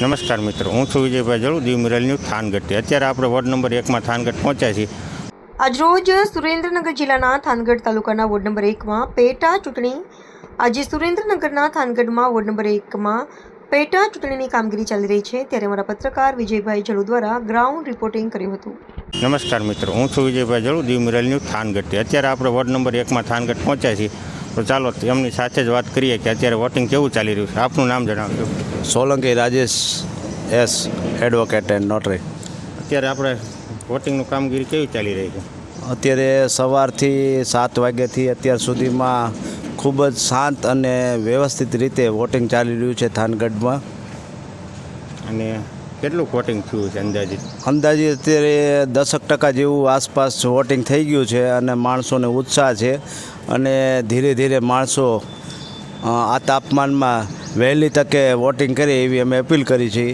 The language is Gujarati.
નમસ્કાર મિત્રો, હું છું વિજયભાઈ જળુ, દીવ મિરલ ન્યૂઝ થાનગઢથી। અત્યારે આપણે વોર્ડ નંબર 1માં થાનગઢ પહોંચ્યા છીએ। આજરોજ સુરેન્દ્રનગર જિલ્લાના થાનગઢ તાલુકાના વોર્ડ નંબર 1માં પેટા ચૂંટણી આજે સુરેન્દ્રનગરના થાનગઢમાં વોર્ડ નંબર 1માં પેટા ચૂંટણીની કામગીરી ચાલી રહી છે, ત્યારે અમારા પત્રકાર વિજયભાઈ જળુ દ્વારા ગ્રાઉન્ડ રિપોર્ટિંગ કર્યું હતું। નમસ્કાર મિત્રો, હું છું વિજયભાઈ જળુ, દીવ મિરલ ન્યૂઝ થાનગઢથી। અત્યારે આપણે વોર્ડ નંબર 1માં થાનગઢ પહોંચ્યા છીએ, તો ચાલો એમની સાથે જ વાત કરીએ કે અત્યારે વોટિંગ કેવું ચાલી રહ્યું છે। આપનું નામ જણાવજો। Solanki Rajesh S, advocate and notary. અત્યારે આપણે વોટિંગનું કામગીરી કેવી ચાલી રહી છે? અત્યારે સવારથી 7 વાગ્યાથી અત્યાર સુધીમાં ખૂબ જ શાંત અને વ્યવસ્થિત રીતે વોટિંગ ચાલી રહ્યું છે થાનગઢમાં। અને કેટલું વોટિંગ થયું છે અંદાજિત? અંદાજે અત્યારે 10% જેવું આસપાસ વોટિંગ થઈ ગયું છે અને માણસોને ઉત્સાહ છે અને ધીરે ધીરે માણસો આ તાપમાનમાં વહેલી તકે વોટિંગ કરે એવી અમે અપીલ કરી છે।